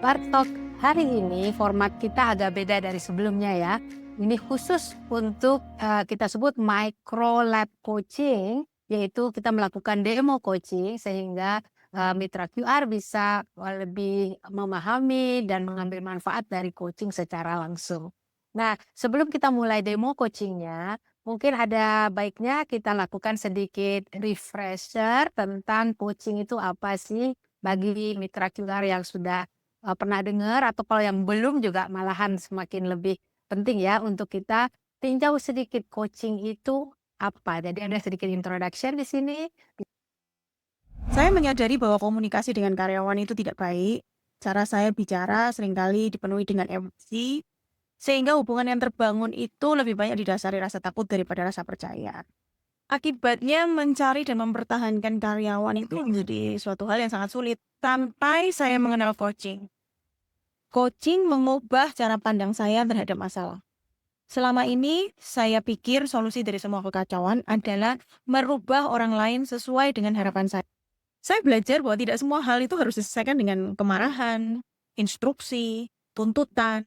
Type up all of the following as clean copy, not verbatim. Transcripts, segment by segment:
Bartok, hari ini format kita agak beda dari sebelumnya ya. Ini khusus untuk kita sebut micro lab coaching, yaitu kita melakukan demo coaching sehingga mitra QR bisa lebih memahami dan mengambil manfaat dari coaching secara langsung. Nah, sebelum kita mulai demo coachingnya, mungkin ada baiknya kita lakukan sedikit refresher tentang coaching itu apa sih bagi mitra QR yang sudah pernah dengar atau kalau yang belum juga malahan semakin lebih penting ya untuk kita tinjau sedikit coaching itu apa. Jadi ada sedikit introduction di sini. Saya menyadari bahwa komunikasi dengan karyawan itu tidak baik. Cara saya bicara seringkali dipenuhi dengan emosi, sehingga hubungan yang terbangun itu lebih banyak didasari rasa takut daripada rasa percaya. Akibatnya mencari dan mempertahankan karyawan itu menjadi suatu hal yang sangat sulit. Sampai saya mengenal coaching. Coaching mengubah cara pandang saya terhadap masalah. Selama ini, saya pikir solusi dari semua kekacauan adalah merubah orang lain sesuai dengan harapan saya. Saya belajar bahwa tidak semua hal itu harus diselesaikan dengan kemarahan, instruksi, tuntutan.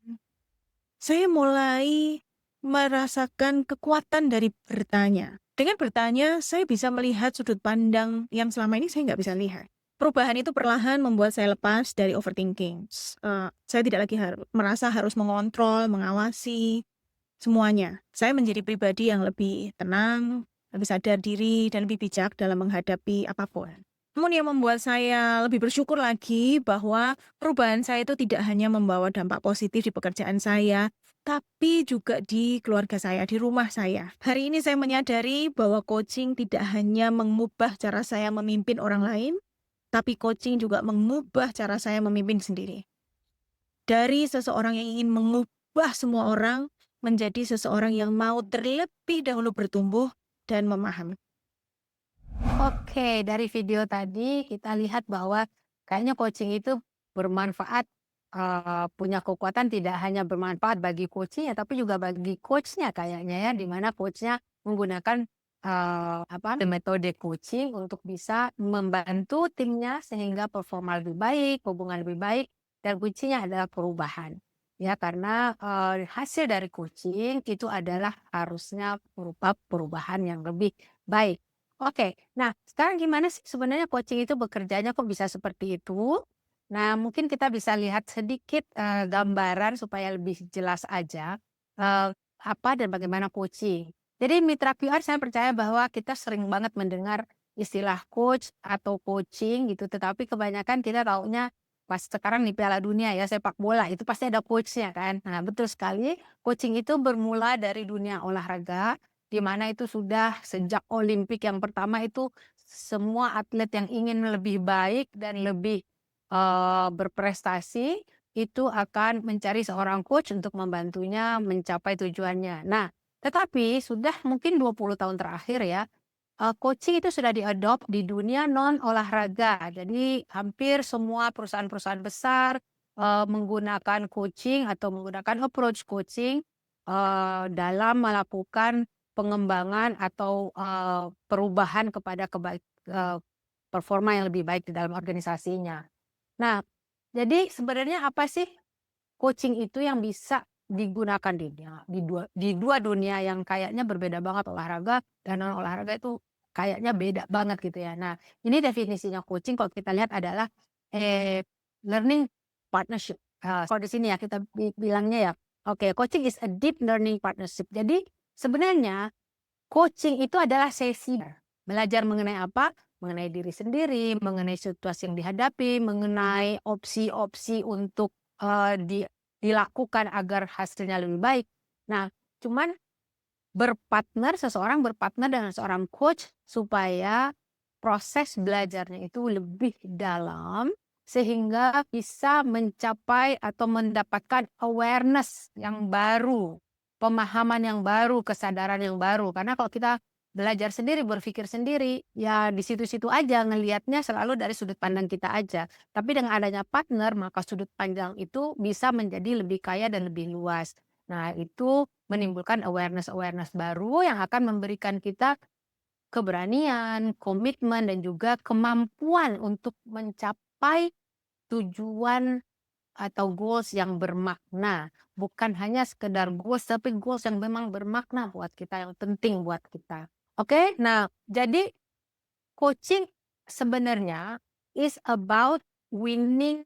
Saya mulai merasakan kekuatan dari bertanya. Dengan bertanya, saya bisa melihat sudut pandang yang selama ini saya nggak bisa lihat. Perubahan itu perlahan membuat saya lepas dari overthinking. Saya tidak lagi merasa harus mengontrol, mengawasi semuanya. Saya menjadi pribadi yang lebih tenang, lebih sadar diri, dan lebih bijak dalam menghadapi apapun. Namun yang membuat saya lebih bersyukur lagi bahwa perubahan saya itu tidak hanya membawa dampak positif di pekerjaan saya, tapi juga di keluarga saya, di rumah saya. Hari ini saya menyadari bahwa coaching tidak hanya mengubah cara saya memimpin orang lain, tapi coaching juga mengubah cara saya memimpin sendiri. Dari seseorang yang ingin mengubah semua orang menjadi seseorang yang mau terlebih dahulu bertumbuh dan memahami. Oke, dari video tadi kita lihat bahwa kayaknya coaching itu bermanfaat, punya kekuatan tidak hanya bermanfaat bagi coaching ya, tapi juga bagi coach-nya kayaknya ya, di mana coach-nya menggunakan, metode coaching untuk bisa membantu timnya sehingga performa lebih baik, hubungan lebih baik, dan kuncinya adalah perubahan. Ya, karena, hasil dari coaching itu adalah harusnya berupa perubahan yang lebih baik. Oke. Nah, sekarang gimana sih sebenarnya coaching itu bekerjanya kok bisa seperti itu? Nah, mungkin kita bisa lihat sedikit, gambaran supaya lebih jelas aja, apa dan bagaimana coaching. Jadi mitra PR saya percaya bahwa kita sering banget mendengar istilah coach atau coaching gitu, tetapi kebanyakan kita taunya pas sekarang di Piala Dunia ya, sepak bola itu pasti ada coach-nya kan. Nah, betul sekali, coaching itu bermula dari dunia olahraga di mana itu sudah sejak Olimpik yang pertama itu semua atlet yang ingin lebih baik dan lebih, berprestasi itu akan mencari seorang coach untuk membantunya mencapai tujuannya. Nah, tetapi sudah mungkin 20 tahun terakhir ya, coaching itu sudah diadopt di dunia non olahraga. Jadi hampir semua perusahaan-perusahaan besar, menggunakan coaching atau menggunakan approach coaching, dalam melakukan pengembangan atau, perubahan kepada performa yang lebih baik di dalam organisasinya. Nah, jadi sebenarnya apa sih coaching itu yang bisa digunakan di dua dunia yang kayaknya berbeda banget olahraga dan non olahraga itu kayaknya beda banget gitu ya. Nah, ini definisinya coaching kalau kita lihat adalah, eh, learning partnership. Kalau di sini ya kita bilangnya ya, oke, coaching is a deep learning partnership. Jadi sebenarnya coaching itu adalah sesi belajar mengenai apa? Mengenai diri sendiri, mengenai situasi yang dihadapi, mengenai opsi-opsi untuk, dilakukan agar hasilnya lebih baik. Nah, cuman seseorang berpartner dengan seorang coach supaya proses belajarnya itu lebih dalam, sehingga bisa mencapai atau mendapatkan awareness yang baru, pemahaman yang baru, kesadaran yang baru. Karena kalau kita belajar sendiri, berpikir sendiri, ya di situ-situ aja ngelihatnya selalu dari sudut pandang kita aja. Tapi dengan adanya partner, maka sudut pandang itu bisa menjadi lebih kaya dan lebih luas. Nah, itu menimbulkan awareness-awareness baru yang akan memberikan kita keberanian, komitmen, dan juga kemampuan untuk mencapai tujuan, atau goals yang bermakna. Bukan hanya sekedar goals, tapi goals yang memang bermakna buat kita, yang penting buat kita. Oke, nah jadi coaching sebenarnya is about winning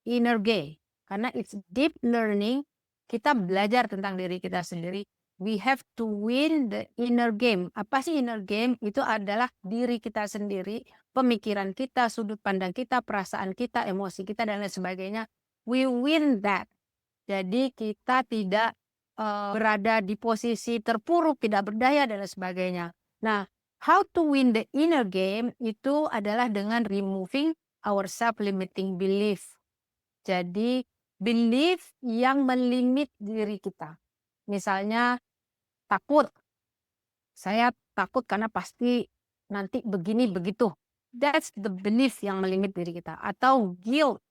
inner game. Karena it's deep learning, kita belajar tentang diri kita sendiri. We have to win the inner game. Apa sih inner game? Itu adalah diri kita sendiri, pemikiran kita, sudut pandang kita, perasaan kita, emosi kita, dan lain sebagainya. We win that. Jadi kita tidak berada di posisi terpuruk, tidak berdaya, dan lain sebagainya. Nah, how to win the inner game itu adalah dengan removing our self-limiting belief. Jadi belief yang melimit diri kita. Misalnya takut, saya takut karena pasti nanti begini begitu. That's the belief yang melimit diri kita. Atau guilt,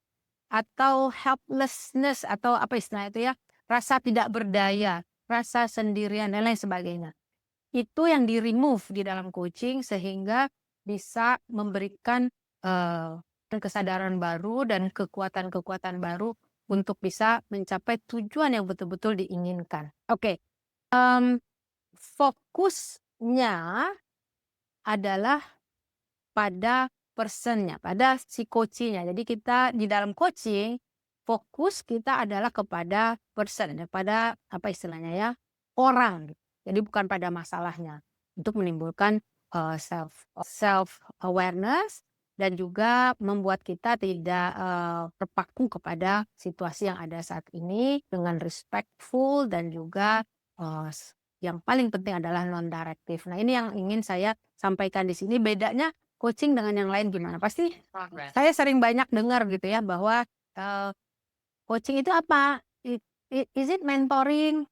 atau helplessness, atau apa istilah itu ya, rasa tidak berdaya, rasa sendirian, dan lain sebagainya. Itu yang di-remove di dalam coaching sehingga bisa memberikan kesadaran baru dan kekuatan-kekuatan baru untuk bisa mencapai tujuan yang betul-betul diinginkan. Oke, fokusnya adalah pada personnya, pada si coaching-nya. Jadi kita di dalam coaching, fokus kita adalah kepada person, pada apa istilahnya ya, orang. Jadi bukan pada masalahnya. Untuk menimbulkan self awareness dan juga membuat kita tidak terpaku kepada situasi yang ada saat ini dengan respectful dan juga yang paling penting adalah non directive. Nah, ini yang ingin saya sampaikan di sini. Bedanya coaching dengan yang lain gimana? Pasti saya sering banyak dengar gitu ya bahwa coaching itu apa? Is it mentoring?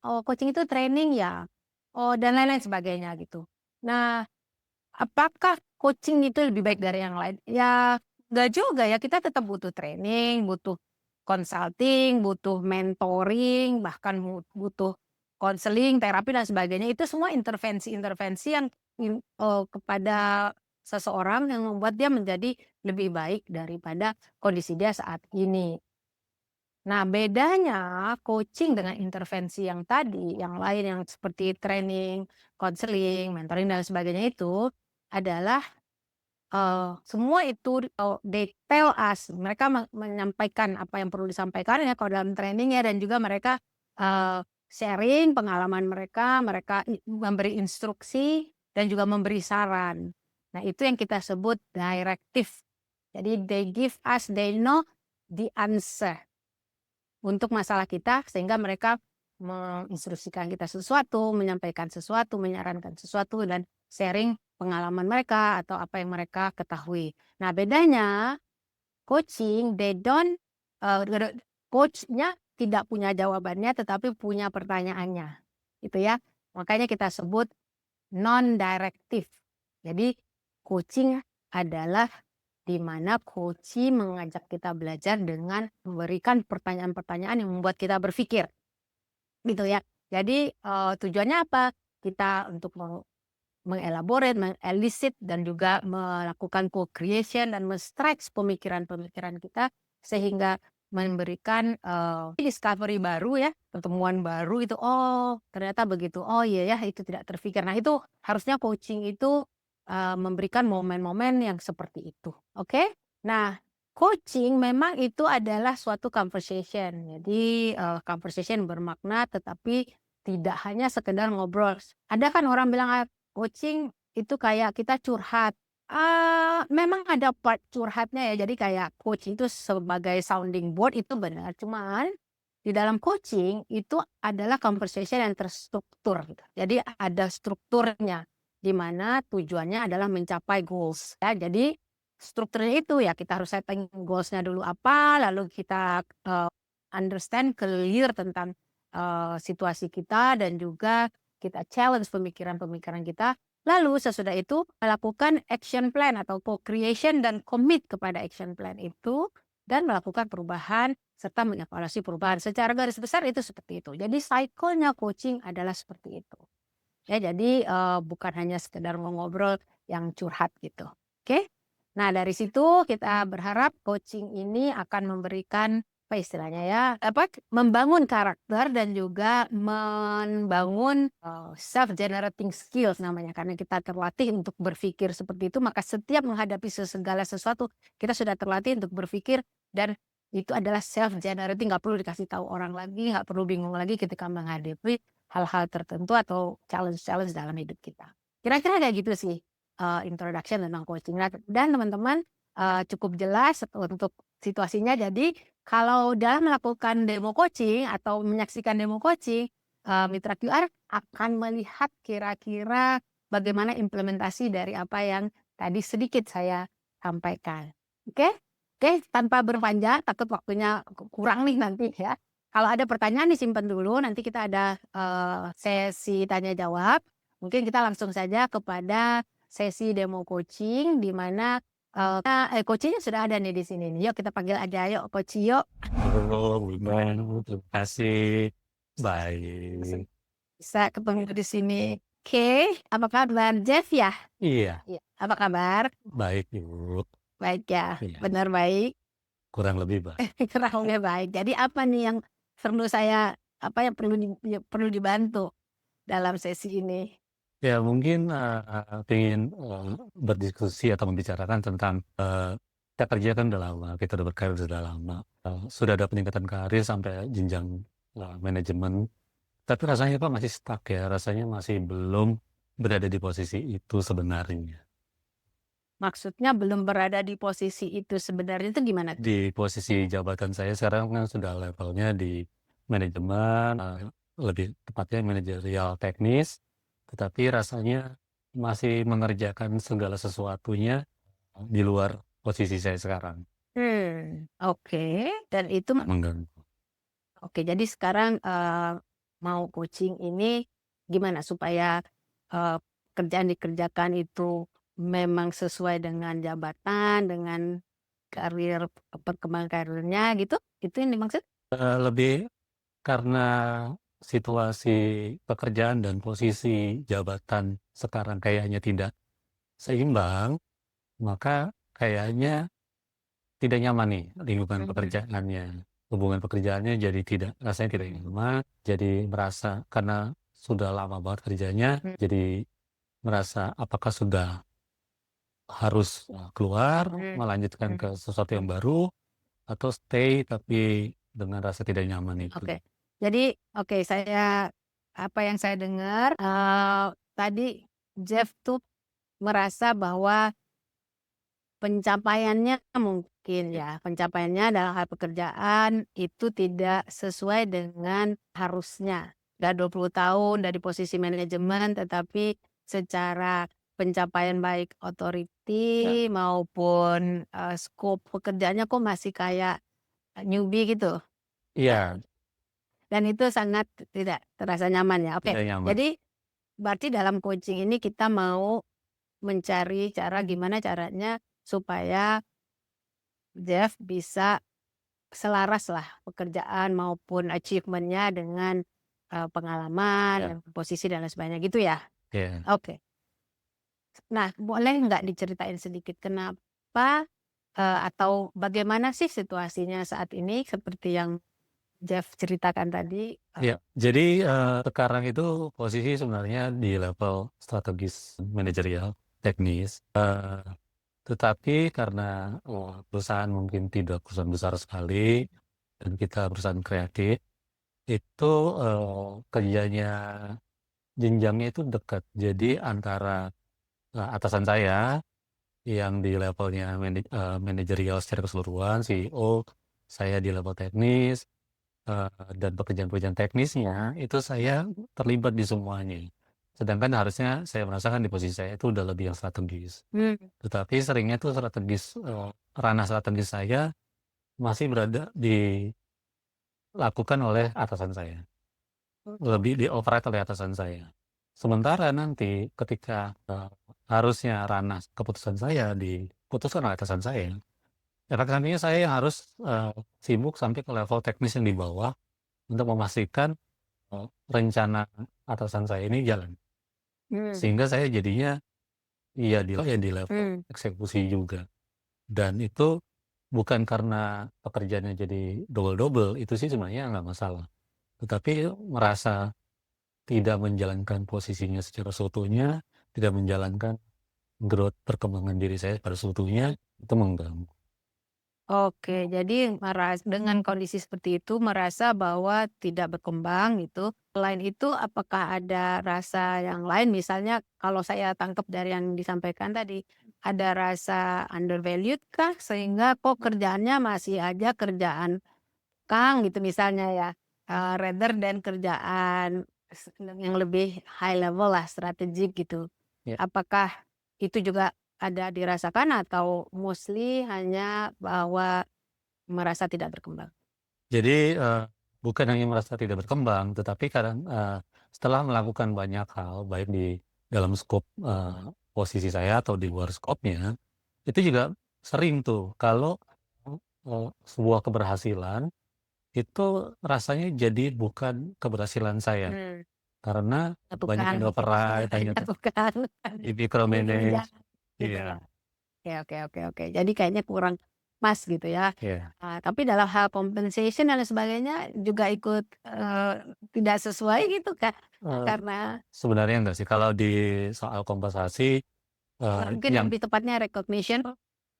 Oh, coaching itu training ya? Oh, dan lain-lain sebagainya gitu. Nah, apakah coaching itu lebih baik dari yang lain? Ya, enggak juga ya. Kita tetap butuh training, butuh consulting, butuh mentoring, bahkan butuh konseling, terapi, dan sebagainya. Itu semua intervensi-intervensi yang kepada seseorang yang membuat dia menjadi lebih baik daripada kondisi dia saat ini. Nah, bedanya coaching dengan intervensi yang tadi, yang lain yang seperti training, konseling, mentoring, dan sebagainya itu adalah semua itu they tell us, mereka menyampaikan apa yang perlu disampaikan ya kalau dalam training ya, dan juga mereka sharing pengalaman mereka, mereka memberi instruksi dan juga memberi saran. Nah, itu yang kita sebut directive. Jadi they give us, they know the answer untuk masalah kita, sehingga mereka menginstruksikan kita sesuatu, menyampaikan sesuatu, menyarankan sesuatu, dan sharing pengalaman mereka atau apa yang mereka ketahui. Nah, bedanya coaching, they don't coach-nya tidak punya jawabannya tetapi punya pertanyaannya. Itu ya. Makanya kita sebut non-directive. Jadi coaching adalah di mana coaching mengajak kita belajar dengan memberikan pertanyaan-pertanyaan yang membuat kita berpikir. Gitu ya. Jadi tujuannya apa? Kita untuk mengelaborate, mengelicit, dan juga melakukan co-creation dan men-stretch pemikiran-pemikiran kita sehingga memberikan discovery baru ya, pertemuan baru itu, oh ternyata begitu, oh iya ya itu tidak terfikir. Nah, itu harusnya coaching itu memberikan momen-momen yang seperti itu, oke? Nah, coaching memang itu adalah suatu conversation. Jadi conversation bermakna tetapi tidak hanya sekedar ngobrol. Ada kan orang bilang coaching itu kayak kita curhat. Memang ada part curhatnya ya, jadi kayak coach itu sebagai sounding board itu benar, cuman di dalam coaching itu adalah conversation yang terstruktur gitu. Jadi ada strukturnya, di mana tujuannya adalah mencapai goals ya. Jadi strukturnya itu ya kita harus setting goals-nya dulu apa, lalu kita understand, clear tentang situasi kita, dan juga kita challenge pemikiran-pemikiran kita. Lalu sesudah itu melakukan action plan atau co-creation dan commit kepada action plan itu dan melakukan perubahan serta mengevaluasi perubahan. Secara garis besar itu seperti itu. Jadi cycle-nya coaching adalah seperti itu. Ya, jadi bukan hanya sekedar ngobrol yang curhat gitu. Oke? Nah, dari situ kita berharap coaching ini akan memberikan, apa istilahnya ya, membangun karakter dan juga membangun, self generating skills namanya. Karena kita terlatih untuk berpikir seperti itu, maka setiap menghadapi segala sesuatu, kita sudah terlatih untuk berpikir dan itu adalah self generating, nggak perlu dikasih tahu orang lagi, nggak perlu bingung lagi ketika menghadapi hal-hal tertentu atau challenge-challenge dalam hidup kita. Kira-kira kayak gitu sih. Introduction tentang coaching. Nah, dan teman-teman, cukup jelas untuk situasinya. Jadi kalau dalam melakukan demo coaching atau menyaksikan demo coaching, mitra QR akan melihat kira-kira bagaimana implementasi dari apa yang tadi sedikit saya sampaikan. Oke? Oke, tanpa berpanjang, takut waktunya kurang nih nanti ya. Kalau ada pertanyaan disimpan dulu, nanti kita ada, sesi tanya jawab. Mungkin kita langsung saja kepada sesi demo coaching di mana, coaching-nya sudah ada nih di sini nih. Yuk kita panggil aja, yuk coach yuk. Halo, terima kasih. Baik. Bisa ketemu di sini. Oke, apa kabar Jeff ya? Iya, Iya. Apa kabar? baik Ibu. Baik ya? Iya, Benar baik? kurang lebih baik. Kurang lebih baik. Jadi apa nih yang perlu saya yang perlu dibantu dalam sesi ini? Ya mungkin, pengen, berdiskusi atau membicarakan tentang, kita kerja kan udah lama, kita udah berkarir sudah lama, sudah ada peningkatan karir sampai jenjang, manajemen, tapi rasanya Pak masih stuck ya, rasanya masih belum berada di posisi itu sebenarnya. Maksudnya belum berada di posisi itu sebenarnya itu gimana? Di posisi jabatan saya sekarang kan sudah levelnya di manajemen, lebih tepatnya manajerial teknis, tetapi rasanya masih mengerjakan segala sesuatunya di luar posisi saya sekarang. Oke. Dan itu Mengganggu. oke, jadi sekarang, mau coaching ini gimana supaya, kerjaan dikerjakan itu memang sesuai dengan jabatan, dengan karir, perkembangan karirnya gitu? Itu yang dimaksud? Lebih karena situasi pekerjaan dan posisi jabatan sekarang kayaknya tidak seimbang, maka kayaknya tidak nyaman nih lingkungan pekerjaannya. Hubungan pekerjaannya jadi rasanya tidak nyaman, jadi merasa karena sudah lama banget kerjanya, jadi merasa apakah sudah harus, keluar, melanjutkan ke sesuatu yang baru, atau stay tapi dengan rasa tidak nyaman itu. Oke. Jadi oke, apa yang saya dengar, tadi Jeff tuh merasa bahwa pencapaiannya mungkin ya, pencapaiannya dalam hal pekerjaan itu tidak sesuai dengan harusnya. Udah 20 tahun dari posisi manajemen, tetapi secara pencapaian baik authority maupun, scope pekerjaannya kok masih kayak newbie gitu. Iya, Dan itu sangat tidak terasa nyaman ya. Oke, tidak nyaman. jadi berarti dalam coaching ini kita mau mencari cara gimana caranya supaya Jeff bisa selaras lah pekerjaan maupun achievement-nya dengan, pengalaman Ya. dan posisi dan lain sebagainya gitu ya? Iya. Oke. Nah, boleh nggak diceritain sedikit kenapa, atau bagaimana sih situasinya saat ini seperti yang Jeff ceritakan tadi? Iya, jadi, sekarang itu posisi sebenarnya di level strategis manajerial teknis, tetapi karena, perusahaan mungkin tidak perusahaan besar sekali dan kita perusahaan kreatif, itu, kerjanya jenjangnya itu dekat. Jadi antara, atasan saya yang di levelnya manajerial secara keseluruhan, CEO, saya di level teknis, dan pekerjaan-pekerjaan teknisnya itu saya terlibat di semuanya. Sedangkan harusnya saya merasakan di posisi saya itu udah lebih yang strategis. Tetapi seringnya tuh strategis, ranah strategis saya masih berada dilakukan oleh atasan saya. Lebih di-override oleh atasan saya. Sementara nanti ketika, harusnya ranah keputusan saya diputuskan oleh atasan saya, efek sampingnya saya yang harus, sibuk sampai ke level teknis yang di bawah untuk memastikan, rencana atasan saya ini jalan. Sehingga saya jadinya ya di level eksekusi juga. Dan itu bukan karena pekerjaannya jadi double-double, itu sih sebenarnya nggak masalah. Tetapi merasa tidak menjalankan posisinya secara seutuhnya, tidak menjalankan growth perkembangan diri saya pada seutuhnya, itu mengganggu. Oke, jadi dengan kondisi seperti itu merasa bahwa tidak berkembang gitu. Selain itu apakah ada rasa yang lain misalnya kalau saya tangkap dari yang disampaikan tadi, ada rasa undervalued kah sehingga kok kerjaannya masih aja kerjaan Kang gitu misalnya ya, rather than kerjaan yang lebih high level lah, strategik gitu. Ya. Apakah itu juga ada dirasakan atau mostly hanya bahwa merasa tidak berkembang? Jadi, bukan hanya merasa tidak berkembang, tetapi kadang, setelah melakukan banyak hal, baik di dalam skop, posisi saya atau di luar skopnya, itu juga sering tuh kalau, sebuah keberhasilan, itu rasanya jadi bukan keberhasilan saya. Mmm, Karena satu banyak kan yang gitu, di-override, banyak satu kan di-micromanage. diinjak gitu Iya, ya. Oke oke oke oke. Jadi kayaknya kurang pas gitu ya. iya. Tapi dalam hal compensation dan lain sebagainya juga ikut, tidak sesuai gitu Kak? Eee, Karena Sebenarnya enggak sih, kalau di soal kompensasi, mungkin yang lebih tepatnya recognition.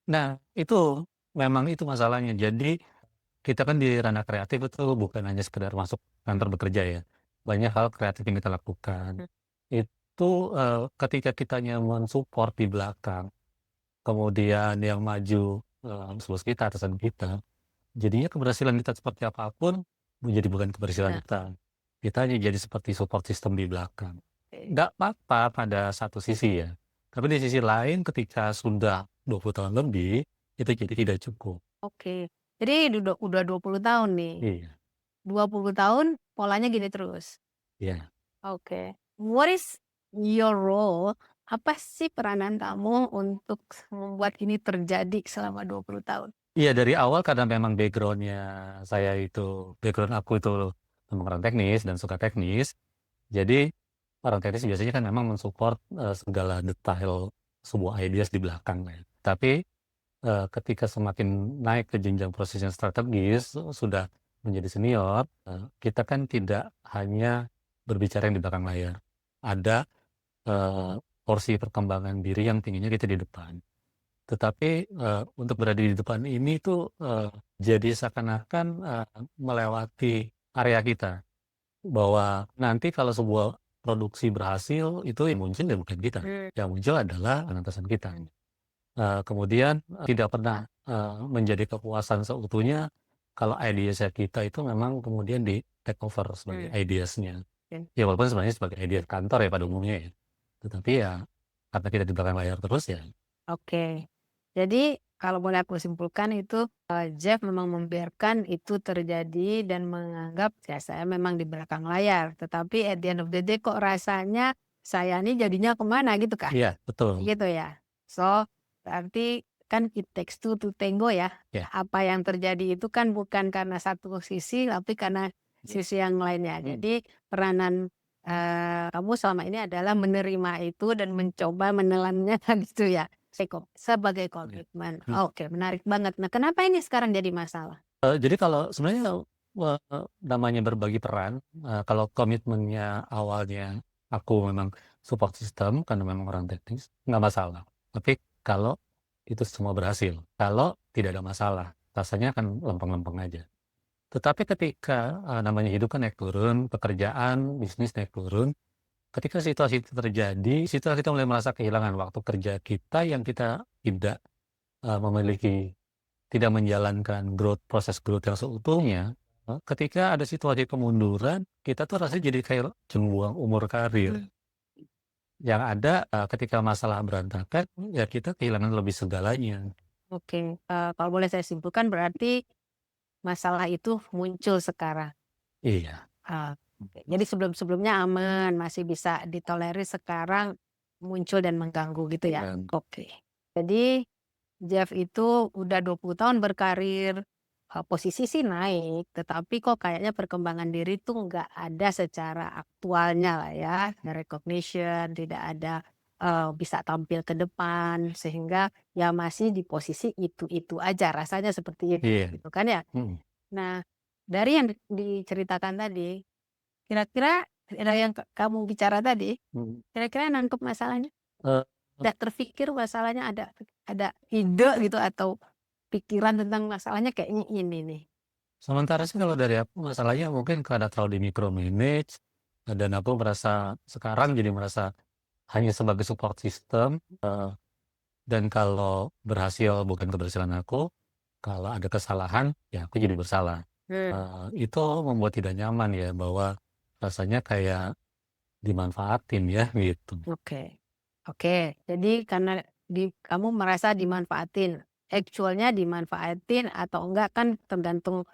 nah itu, memang itu masalahnya. Jadi, kita kan di ranah kreatif itu bukan hanya sekedar masuk kantor bekerja ya, banyak hal kreatif yang kita lakukan. Mmm, Itu, ketika kitanya men-support di belakang, kemudian yang maju, bos kita, atasan kita, jadinya keberhasilan kita seperti apapun, menjadi bukan keberhasilan nah, kita. Kita hanya jadi seperti support system di belakang. oke Nggak apa-apa pada satu sisi ya, tapi di sisi lain ketika sudah 20 tahun lebih, itu jadi tidak cukup. oke. Jadi udah 20 tahun nih, Iya, 20 tahun polanya gini terus? iya. Oke. What is your role? Apa sih peranan kamu untuk membuat ini terjadi selama 20 tahun? Iya, dari awal karena memang background aku itu memang orang teknis dan suka teknis, jadi orang teknis biasanya kan memang mensupport, segala detail sebuah ideas di belakang ya. Tapi, ketika semakin naik ke jenjang proses yang strategis, sudah menjadi senior, kita kan tidak hanya berbicara yang di belakang layar. Ada, porsi perkembangan diri yang tingginya kita di depan. Tetapi, untuk berada di depan ini tuh, jadi seakan-akan, melewati area kita. Bahwa nanti kalau sebuah produksi berhasil, itu yang muncul ya bukan kita, Mmm, yang muncul adalah atasan kita. Kemudian, tidak pernah, menjadi kepuasan seutuhnya kalau ideas-nya kita itu memang kemudian di-take over sebagai mmm, ideas-nya. oke Ya walaupun sebenarnya sebagai ideas kantor ya pada umumnya ya. Tetapi ya, karena kita di belakang layar terus ya. oke. Jadi kalau boleh aku simpulkan itu, Jeff memang membiarkan itu terjadi dan menganggap ya saya memang di belakang layar, tetapi at the end of the day kok rasanya saya ini jadinya kemana gitu Kak? Iya, betul. Gitu ya? So, berarti kan it takes two to tango ya. Ya. Apa yang terjadi itu kan bukan karena satu sisi, tapi karena sisi yang lainnya. Mhm. Jadi peranan, kamu selama ini adalah menerima itu dan mencoba menelannya gitu ya? Sebagai Iya. komitmen. Mhm. Oke, menarik banget. Nah, kenapa ini sekarang jadi masalah? Jadi kalau sebenarnya, namanya berbagi peran, kalau komitmennya awalnya aku memang support system karena memang orang teknis, nggak masalah. Tapi kalau itu semua berhasil, kalau tidak ada masalah, rasanya akan lempeng-lempeng aja. Tetapi ketika, namanya hidup kan naik turun, pekerjaan, bisnis naik turun, ketika situasi itu terjadi, situasi kita mulai merasa kehilangan waktu kerja kita yang kita tidak, memiliki tidak menjalankan proses growth yang seutuhnya, ketika ada situasi kemunduran, kita tuh rasanya jadi kayak buang umur karir. Mmm. Yang ada, ketika masalah berantakan, ya kita kehilangan lebih segalanya. Oke, kalau boleh saya simpulkan berarti masalah itu muncul sekarang. Iya, Oke, jadi sebelum-sebelumnya aman, masih bisa ditolerir, sekarang muncul dan mengganggu gitu ya? dan Oke. Jadi Jeff itu udah 20 tahun berkarir, posisi sih naik, tetapi kok kayaknya perkembangan diri tuh nggak ada secara aktualnya lah ya, recognition, tidak ada, bisa tampil ke depan sehingga ya masih di posisi itu-itu aja rasanya seperti itu Iya. gitu kan ya. Mhm. Nah, dari yang diceritakan tadi, kira-kira dari yang kamu bicara tadi, Mhm. kira-kira nangkep masalahnya? Eee, Nggak terpikir masalahnya ada ide gitu atau pikiran tentang masalahnya kayaknya ini nih? sementara sih kalau dari aku masalahnya mungkin karena terlalu di micromanage, dan aku merasa sekarang jadi merasa hanya sebagai support system, dan kalau berhasil bukan keberhasilan aku, kalau ada kesalahan ya aku jadi bersalah. Hmm. Itu membuat tidak nyaman ya bahwa rasanya kayak dimanfaatin ya gitu. Oke. Oke, jadi karena kamu merasa dimanfaatin, actual-nya dimanfaatin atau enggak kan tergantung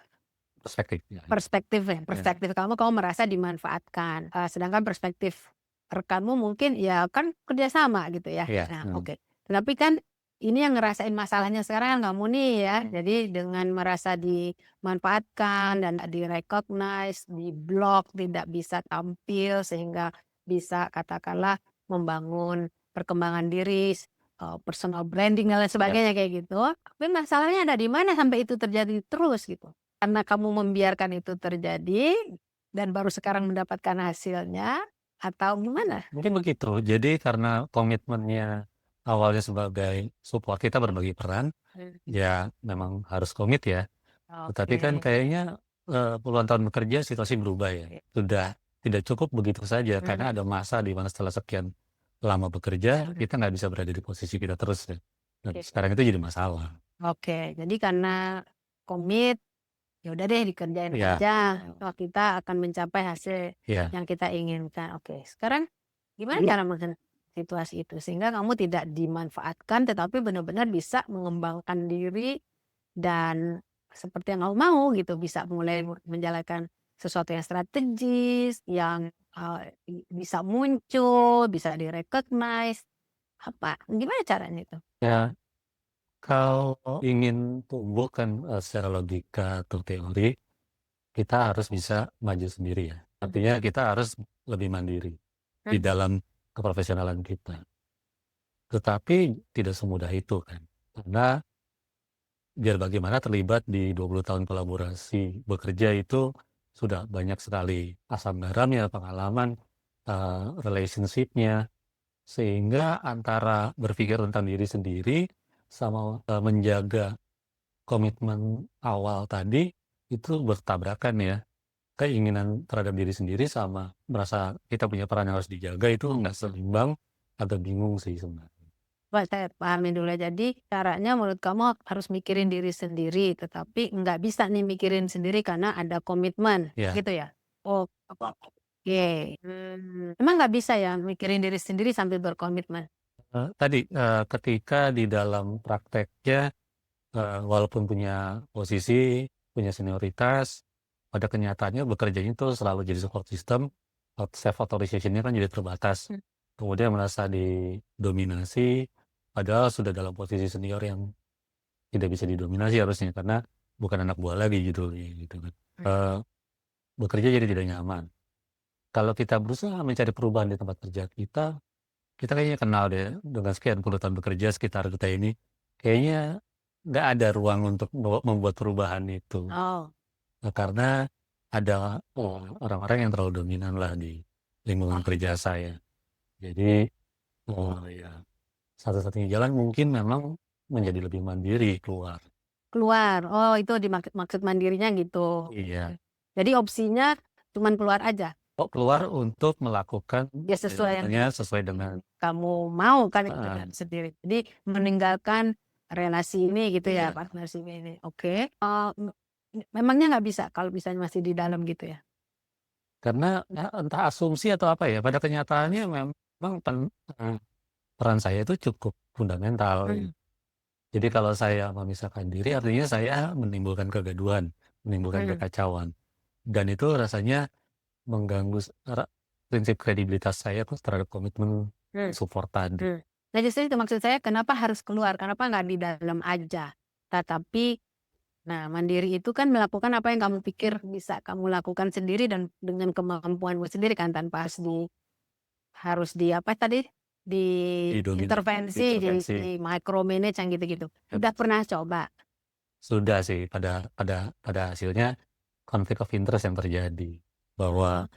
Perspektif ya. perspektif ya, Ya. perspektif kamu merasa dimanfaatkan, sedangkan perspektif rekanmu mungkin ya kan kerjasama gitu ya. Iya, Nah, oke. Tapi kan ini yang ngerasain masalahnya sekarang kan kamu nih ya. Jadi dengan merasa dimanfaatkan dan di-recognize, di-block, tidak bisa tampil sehingga bisa katakanlah membangun perkembangan diri, personal branding dan lain sebagainya kayak gitu. Tapi masalahnya ada di mana sampai itu terjadi terus gitu? Karena kamu membiarkan itu terjadi dan baru sekarang mendapatkan hasilnya atau gimana? mungkin begitu. Jadi karena komitmennya awalnya sebagai support, kita berbagi peran, Hmm. ya memang harus komit ya. Tetapi kan Oke. kayaknya, puluhan tahun bekerja situasi berubah ya. Oke. Sudah tidak cukup begitu saja karena ada masa di mana setelah sekian lama bekerja, kita nggak bisa berada di posisi kita terus ya. Dan Oke. sekarang itu jadi masalah. Oke, jadi karena komit, ya udah deh dikerjain Iya, aja, toh kita akan mencapai hasil iya. yang kita inginkan. Oke, sekarang gimana cara menghadapi situasi itu sehingga kamu tidak dimanfaatkan tetapi benar-benar bisa mengembangkan diri dan seperti yang kamu mau gitu, bisa mulai menjalankan sesuatu yang strategis, yang, bisa muncul, bisa di-recognize, apa, gimana caranya itu? Ya, kalau ingin tumbuh kan, secara logika atau teori, kita harus bisa maju sendiri ya. Artinya kita harus lebih mandiri di Mhm. dalam keprofesionalan kita. Tetapi tidak semudah itu kan. Karena biar bagaimana terlibat di 20 tahun kolaborasi bekerja itu sudah banyak sekali asam garamnya, pengalaman, relationship-nya, sehingga antara berpikir tentang diri sendiri sama, menjaga komitmen awal tadi itu bertabrakan ya. Keinginan terhadap diri sendiri sama merasa kita punya peran yang harus dijaga itu nggak seimbang, agak bingung sih sebenarnya. Coba saya pahamin dulu ya. Jadi caranya menurut kamu harus mikirin diri sendiri, tetapi nggak bisa nih mikirin sendiri karena ada komitmen, Ya, gitu ya? Oh, oke. Emang nggak bisa ya mikirin diri sendiri sambil berkomitmen? tadi, ketika di dalam prakteknya, walaupun punya posisi, punya senioritas, pada kenyataannya bekerjanya itu selalu jadi support system, self authorization-nya kan jadi terbatas. Mmm. Kemudian merasa didominasi, padahal sudah dalam posisi senior yang tidak bisa didominasi harusnya, karena bukan anak buah lagi judulnya gitu kan. Eee, bekerja jadi tidak nyaman. Kalau kita berusaha mencari perubahan di tempat kerja kita, kita kayaknya kenal deh dengan sekian puluh tahun bekerja sekitar kita ini, kayaknya nggak ada ruang untuk membuat perubahan itu. Oh, Karena ada, orang-orang yang terlalu dominan lah di lingkungan kerja saya. Jadi, ya satu-satunya jalan mungkin memang menjadi lebih mandiri keluar. keluar. Oh, itu maksud mandirinya gitu. Iya. Jadi opsinya cuman keluar aja? Oh, keluar untuk melakukan Ya sesuai yang sesuai dengan kamu mau kan itu heeh, kan sendiri. Jadi meninggalkan relasi ini gitu ya, iya. partnership ini. Oke, memangnya nggak bisa kalau misalnya masih di dalam gitu ya? Karena ya entah asumsi atau apa ya, pada kenyataannya memang eee, peran saya itu cukup fundamental Mmm. gitu. Jadi kalau saya memisahkan diri artinya saya menimbulkan kegaduhan, menimbulkan Mhm. kekacauan, dan itu rasanya mengganggu prinsip kredibilitas saya tuh terhadap komitmen Mmm. support tadi. Mmm. Nah justru itu maksud saya kenapa harus keluar, kenapa nggak di dalam aja? Tetapi nah mandiri itu kan melakukan apa yang kamu pikir bisa kamu lakukan sendiri dan dengan kemampuanmu sendiri kan tanpa harus di apa tadi? diintervensi, diintervensi. di micromanage yang gitu-gitu. Udah pernah coba? Sudah sih pada hasilnya konflik of interest yang terjadi. Bahwa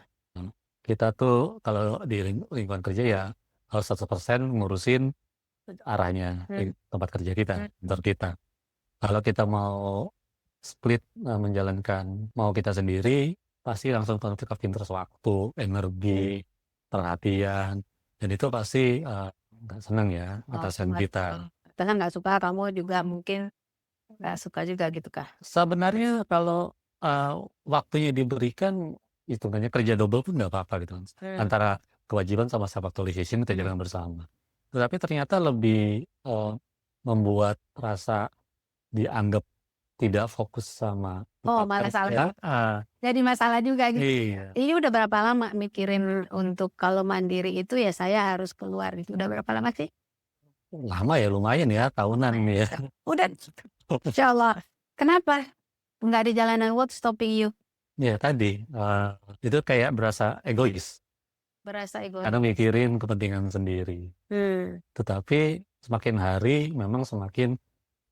kita tuh kalau di lingkungan kerja ya harus 100% ngurusin arahnya tempat kerja kita, kantor kita. Kalau kita mau split menjalankan mau kita sendiri, pasti langsung konflik of interest waktu, energi, perhatian, dan itu pasti nggak seneng ya atasan kita. Atasan nggak suka, kamu juga mungkin nggak suka juga gitu kah? Sebenarnya kalau waktunya diberikan, hitungannya kerja double pun nggak apa-apa gitu. Antara kewajiban sama self actualization kita jalan bersama. Tetapi ternyata lebih membuat rasa dianggap tidak fokus sama malah salah. Jadi masalah juga gitu. Iya. Ini udah berapa lama mikirin untuk kalau mandiri itu ya saya harus keluar itu? Udah berapa lama sih? Lama ya, lumayan ya, tahunan ya. Udah, insya Allah. Kenapa? Nggak di jalanan, what stopping you? Ya tadi, itu kayak berasa egois. Berasa egois. Karena mikirin kepentingan sendiri. Tetapi semakin hari memang semakin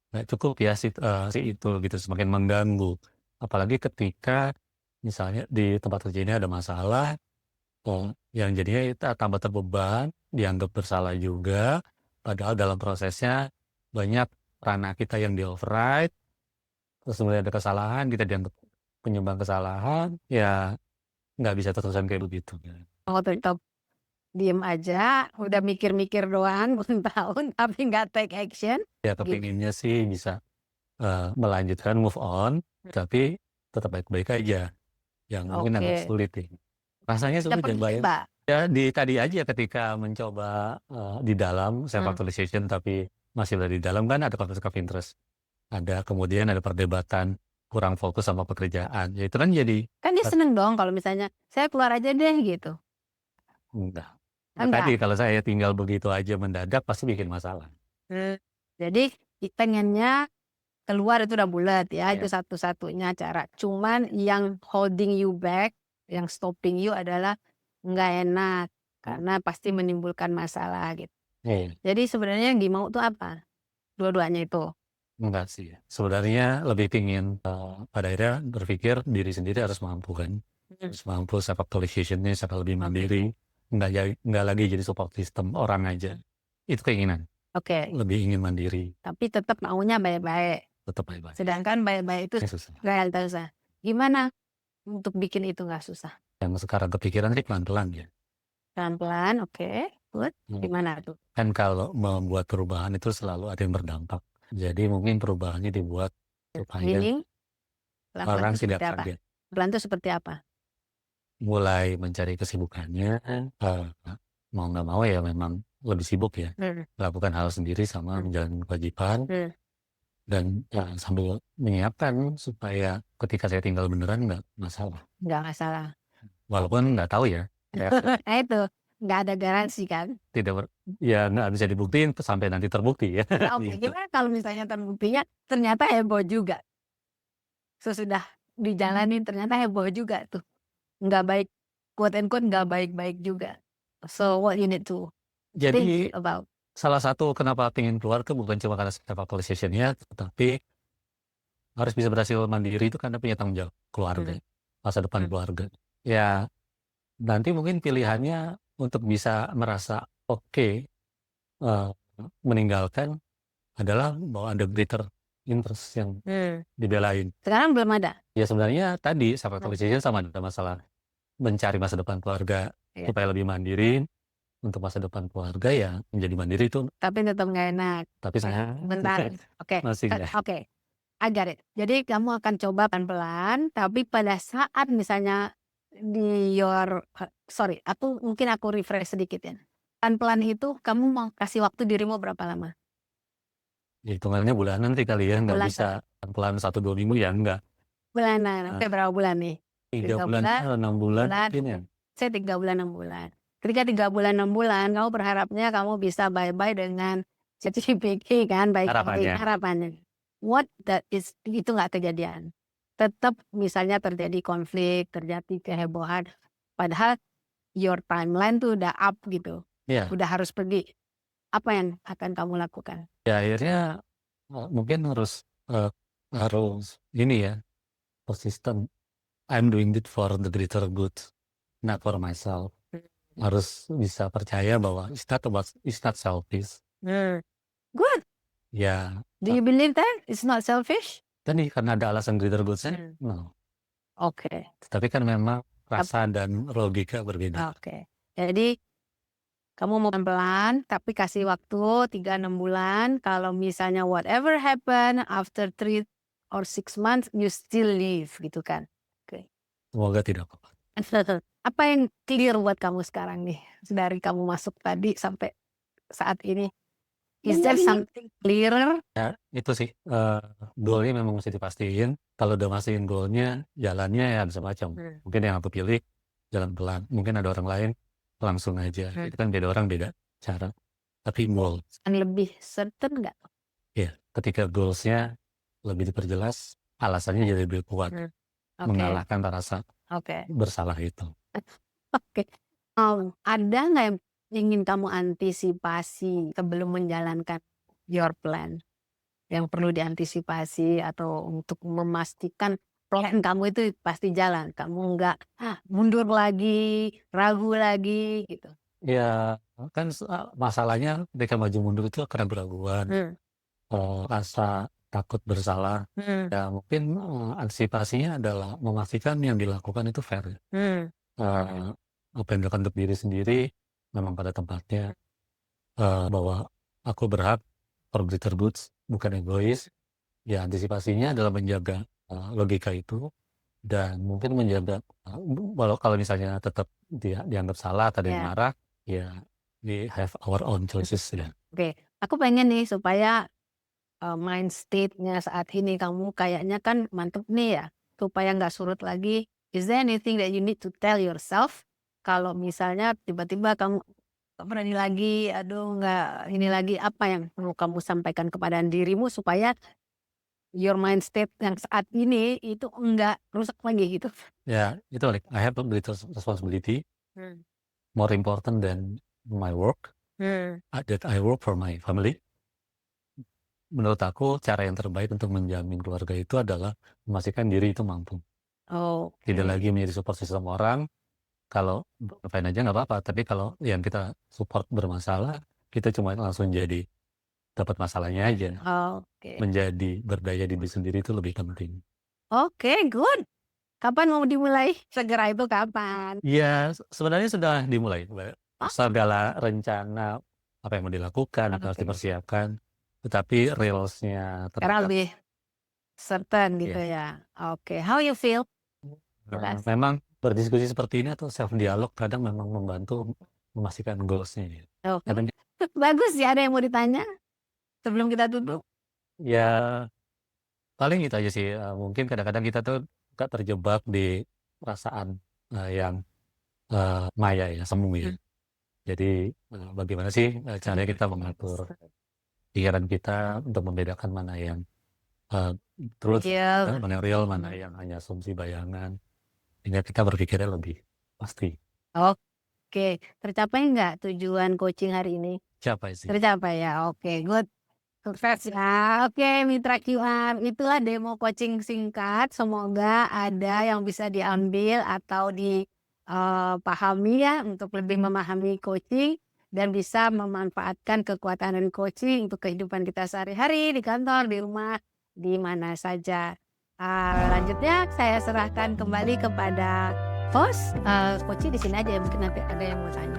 nggak cukup ya si itu gitu, semakin mengganggu. Apalagi ketika misalnya di tempat kerja ini ada masalah, yang jadinya kita tambah terbeban, dianggap bersalah juga, padahal dalam prosesnya banyak ranah kita yang di-override, terus kemudian ada kesalahan, kita dianggap penyumbang kesalahan, ya nggak bisa terusan kayak begitu. Oh, tetap diem aja, udah mikir-mikir doang bertahun tapi nggak take action. Ya kepinginnya sih bisa melanjutkan, move on, tapi tetap baik-baik aja. Yang mungkin agak sulit ya. Rasanya sulit dan bayang. Ya tadi aja ketika mencoba di dalam self actualization tapi masih berada di dalam kan ada konflik of interest. Ada kemudian ada perdebatan kurang fokus sama pekerjaan. Ya itu kan jadi. Kan dia seneng dong kalau misalnya saya keluar aja deh gitu. Enggak. Tadi kalau saya tinggal begitu aja mendadak pasti bikin masalah. Jadi pengennya keluar itu udah bulat ya, itu satu-satunya cara. Cuman yang holding you back, yang stopping you adalah nggak enak karena pasti menimbulkan masalah gitu. Jadi sebenarnya yang dimau tuh apa? Dua-duanya itu. Enggak sih. Sebenarnya lebih pingin pada akhirnya berpikir diri sendiri harus mampu kan. Harus mampu self actualization-nya sampai lebih mandiri. Enggak lagi jadi support system orang aja. Itu keinginan. Lebih ingin mandiri. Tapi tetap maunya baik-baik. Tetap baik-baik. Sedangkan baik-baik itu realitas susah. Gimana untuk bikin itu nggak susah? Yang sekarang kepikiran sih pelan-pelan ya. Pelan-pelan, good. Gimana tuh? Kan kalau membuat perubahan itu selalu ada yang berdampak. Jadi mungkin perubahannya dibuat supaya orang tidak kaget. Pelan itu seperti apa? Mulai mencari kesibukannya, mau nggak mau ya memang lebih sibuk ya, melakukan hal sendiri sama menjalankan kewajiban, dan sambil menyiapkan supaya ketika saya tinggal beneran nggak masalah. Nggak masalah. Walaupun nggak tahu ya. Nah itu nggak ada garansi kan? Ya nggak bisa dibuktiin sampai nanti terbukti ya. Gimana kalau misalnya terbuktinya ternyata heboh juga, sesudah dijalanin ternyata heboh juga tuh. Nggak baik, quote and quote nggak baik-baik juga. So what you need to think about? Salah satu kenapa pengen keluar tuh bukan cuma karena self actualization-nya, tetapi harus bisa berhasil mandiri itu karena punya tanggung jawab keluarga, masa depan keluarga. Ya nanti mungkin pilihannya untuk bisa merasa meninggalkan adalah bahwa ada greater interest yang dibelain. Sekarang belum ada? Ya sebenarnya tadi self actualization sama ada masalah mencari masa depan keluarga supaya lebih mandiri. Untuk masa depan keluarga ya menjadi mandiri itu. Tapi tetap nggak enak. Tapi saya bentar. Oke. I got it. Jadi kamu akan coba pelan-pelan, tapi pada saat misalnya aku refresh sedikit ya. Pelan-pelan itu kamu mau kasih waktu dirimu berapa lama? Hitungannya bulanan sih kali ya, nggak bisa pelan 1-2 minggu ya enggak. Bulanan, berapa bulan nih? 3 bulan, 6 bulan mungkin ya. Saya 3 bulan 6 bulan. Ketika 3 bulan 6 bulan, kamu berharapnya kamu bisa bye-bye dengan ChatGPT kan, baik harapannya. What that is, itu nggak kejadian. Tetap misalnya terjadi konflik, terjadi kehebohan, padahal your timeline tuh udah up gitu. Iya, udah harus pergi. Apa yang akan kamu lakukan? ya akhirnya mungkin harus ini ya, persisten. I'm doing it for the greater good, not for myself. Harus bisa percaya bahwa it's not selfish. Good. Ya, Do you believe that it's not selfish? tadi karena ada alasan greater good-nya, Hmm. no. Oke. Tetapi kan memang rasa dan logika berbeda. Oke. Jadi kamu mau pelan-pelan, tapi kasih waktu 3-6 bulan. Kalau misalnya whatever happen after 3 or 6 months, you still live gitu kan? Oke. Semoga tidak apa-apa. Apa yang clear buat kamu sekarang nih? Dari kamu masuk tadi sampai saat ini. Is there something clearer? Ya, itu sih, goal-nya memang mesti dipastiin. Kalau udah mastiin goal-nya, jalannya ya macam-macam. Mungkin yang aku pilih jalan pelan. Mungkin ada orang lain langsung aja. Itu kan beda orang, beda cara. Tapi goal, Dan lebih certain nggak? ya, ketika goals-nya lebih diperjelas, alasannya jadi lebih kuat. Oke. Mengalahkan rasa Oke. bersalah itu. Oke. Ada nggak yang ingin kamu antisipasi sebelum menjalankan your plan? Yang perlu diantisipasi atau untuk memastikan plan kamu itu pasti jalan. Kamu nggak mundur lagi, ragu lagi gitu. Ya, kan masalahnya ketika maju mundur itu karena keraguan, rasa takut bersalah. Ya mungkin antisipasinya adalah memastikan yang dilakukan itu fair. Apa yang dilakukan untuk diri sendiri memang pada tempatnya, bahwa aku berhak for greater goods, bukan egois. Ya antisipasinya adalah menjaga logika itu dan mungkin menjaga kalau misalnya tetap dianggap salah atau ada yang marah, ya we have our own choices ya. Oke, aku pengen nih supaya mind state-nya saat ini kamu kayaknya kan mantep nih ya, supaya nggak surut lagi. Is there anything that you need to tell yourself? Kalau misalnya tiba-tiba kamu nggak berani lagi, aduh nggak ini lagi, apa yang perlu kamu sampaikan kepada dirimu supaya your mind state yang saat ini itu enggak rusak lagi gitu? Ya itu like I have a greater responsibility, more important than my work, that I work for my family. Menurut aku cara yang terbaik untuk menjamin keluarga itu adalah memastikan diri itu mampu. Tidak lagi menjadi support system orang. Kalau ngapain aja nggak apa-apa, tapi kalau yang kita support bermasalah, kita cuma langsung jadi dapat masalahnya aja. Oke. Menjadi berdaya diri sendiri itu lebih penting. Oke, good. Kapan mau dimulai? Segera itu kapan? Ya sebenarnya sudah dimulai. Segala rencana apa yang mau dilakukan, apa harus dipersiapkan. Tetapi reelsnya Karena lebih certain gitu ya. Oke, how you feel? memang berdiskusi seperti ini atau self dialog kadang memang membantu memastikan goalsnya. Oke. Bagus ya, ada yang mau ditanya sebelum kita tutup? Ya paling itu aja sih. Mungkin kadang-kadang kita tuh gak terjebak di perasaan yang maya ya, semu ya. Jadi bagaimana sih caranya kita mengatur pikiran kita untuk membedakan mana yang truth, mana yang real, mana yang hanya asumsi bayangan. Sehingga kita berpikirnya lebih pasti. Oke, tercapai nggak tujuan coaching hari ini? Capai sih. Tercapai ya, oke, good. Sukses ya. Oke, Mitra QR, itulah demo coaching singkat. Semoga ada yang bisa diambil atau dipahami ya untuk lebih memahami coaching dan bisa memanfaatkan kekuatan dari coaching untuk kehidupan kita sehari-hari di kantor, di rumah, di mana saja. Lanjutnya saya serahkan kembali kepada host. Coaching di sini aja, mungkin nanti ada yang mau tanya.